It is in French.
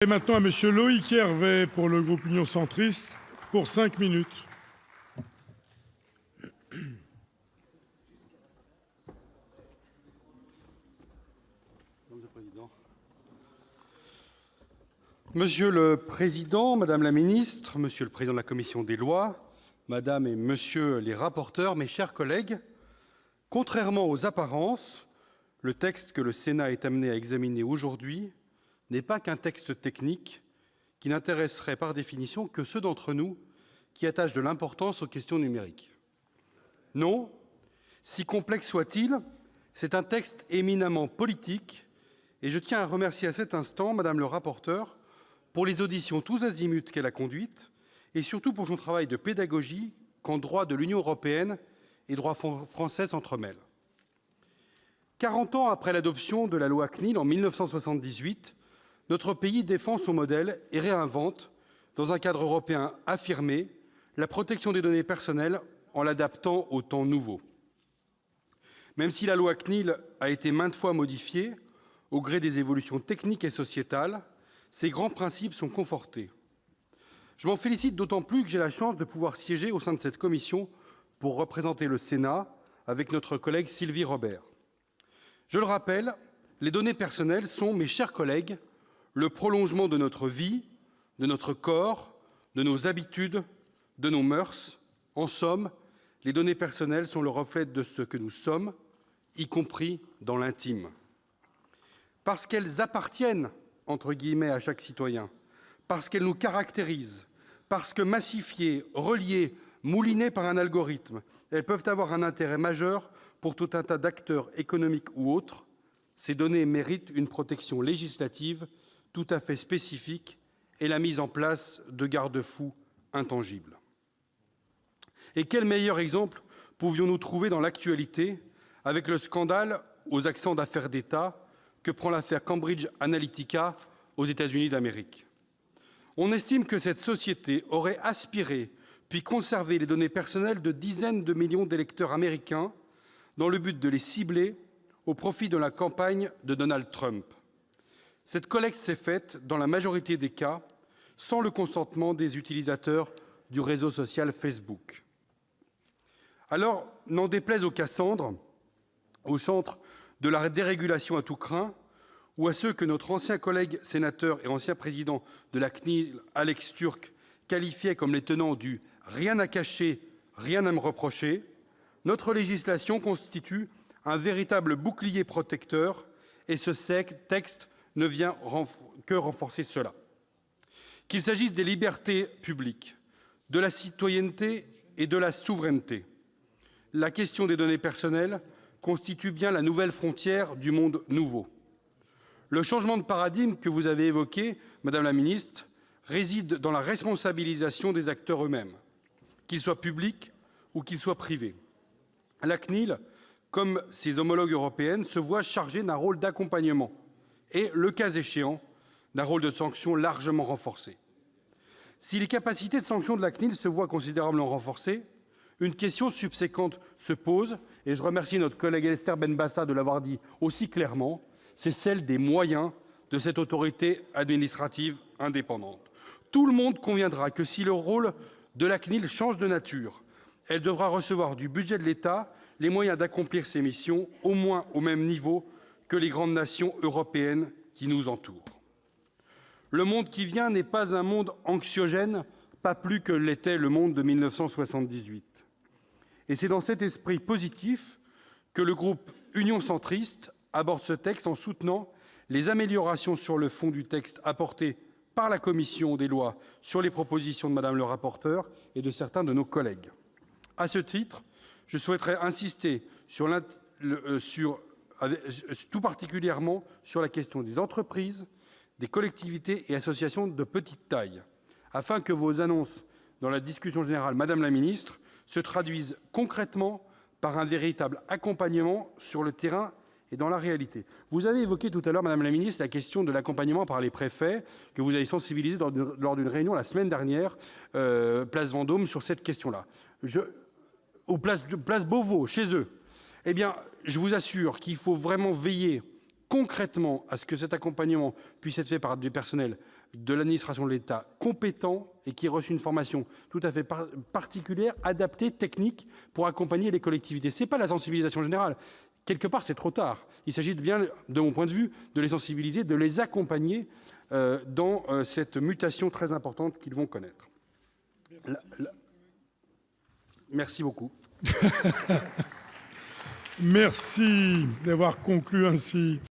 Et maintenant à Monsieur Loïc Hervé pour le groupe Union centriste pour 5 minutes. Monsieur le Président, Madame la Ministre, Monsieur le Président de la Commission des lois, Madame et Monsieur les rapporteurs, mes chers collègues, contrairement aux apparences, le texte que le Sénat est amené à examiner aujourd'hui n'est pas qu'un texte technique qui n'intéresserait par définition que ceux d'entre nous qui attachent de l'importance aux questions numériques. Non, si complexe soit-il, c'est un texte éminemment politique et je tiens à remercier à cet instant Madame le rapporteur pour les auditions tous azimuts qu'elle a conduites et surtout pour son travail de pédagogie quand droit de l'Union européenne et droit français s'entremêlent. 40 ans après l'adoption de la loi CNIL en 1978, notre pays défend son modèle et réinvente, dans un cadre européen affirmé, la protection des données personnelles en l'adaptant aux temps nouveaux. Même si la loi CNIL a été maintes fois modifiée, au gré des évolutions techniques et sociétales, ces grands principes sont confortés. Je m'en félicite d'autant plus que j'ai la chance de pouvoir siéger au sein de cette commission pour représenter le Sénat avec notre collègue Sylvie Robert. Je le rappelle, les données personnelles sont, mes chers collègues, le prolongement de notre vie, de notre corps, de nos habitudes, de nos mœurs. En somme, les données personnelles sont le reflet de ce que nous sommes, y compris dans l'intime. Parce qu'elles appartiennent, entre guillemets, à chaque citoyen, parce qu'elles nous caractérisent, parce que massifiées, reliées, moulinées par un algorithme, elles peuvent avoir un intérêt majeur pour tout un tas d'acteurs économiques ou autres, ces données méritent une protection législative tout à fait spécifique et la mise en place de garde-fous intangibles. Et quel meilleur exemple pouvions-nous trouver dans l'actualité avec le scandale aux accents d'affaires d'État que prend l'affaire Cambridge Analytica aux États-Unis d'Amérique. On estime que cette société aurait aspiré puis conservé les données personnelles de dizaines de millions d'électeurs américains dans le but de les cibler au profit de la campagne de Donald Trump. Cette collecte s'est faite, dans la majorité des cas, sans le consentement des utilisateurs du réseau social Facebook. Alors, n'en déplaise aux Cassandres, aux chantres de la dérégulation à tout crin, ou à ceux que notre ancien collègue sénateur et ancien président de la CNIL, Alex Türk, qualifiait comme les tenants du « rien à cacher, rien à me reprocher », notre législation constitue un véritable bouclier protecteur et ce texte ne vient que renforcer cela. Qu'il s'agisse des libertés publiques, de la citoyenneté et de la souveraineté, la question des données personnelles constitue bien la nouvelle frontière du monde nouveau. Le changement de paradigme que vous avez évoqué, Madame la Ministre, réside dans la responsabilisation des acteurs eux-mêmes, qu'ils soient publics ou qu'ils soient privés. La CNIL, comme ses homologues européennes, se voit chargée d'un rôle d'accompagnement et, le cas échéant, d'un rôle de sanction largement renforcé. Si les capacités de sanction de la CNIL se voient considérablement renforcées, une question subséquente se pose, et je remercie notre collègue Esther Benbassa de l'avoir dit aussi clairement, c'est celle des moyens de cette autorité administrative indépendante. Tout le monde conviendra que si le rôle de la CNIL change de nature, elle devra recevoir du budget de l'État les moyens d'accomplir ses missions au moins au même niveau que les grandes nations européennes qui nous entourent. Le monde qui vient n'est pas un monde anxiogène, pas plus que l'était le monde de 1978. Et c'est dans cet esprit positif que le groupe Union centriste aborde ce texte en soutenant les améliorations sur le fond du texte apportées par la commission des lois sur les propositions de Madame le rapporteur et de certains de nos collègues. À ce titre, je souhaiterais insister tout particulièrement sur la question des entreprises, des collectivités et associations de petite taille, afin que vos annonces dans la discussion générale, Madame la Ministre, se traduisent concrètement par un véritable accompagnement sur le terrain et dans la réalité. Vous avez évoqué tout à l'heure, Madame la Ministre, la question de l'accompagnement par les préfets, que vous avez sensibilisé lors d'une réunion la semaine dernière, place Vendôme, sur cette question-là. Place Beauvau, chez eux. Eh bien, je vous assure qu'il faut vraiment veiller concrètement à ce que cet accompagnement puisse être fait par du personnel de l'administration de l'État compétent et qui ait reçu une formation tout à fait particulière, adaptée, technique, pour accompagner les collectivités. Ce n'est pas la sensibilisation générale. Quelque part, c'est trop tard. Il s'agit bien, de mon point de vue, de les sensibiliser, de les accompagner dans cette mutation très importante qu'ils vont connaître. Merci beaucoup. Merci d'avoir conclu ainsi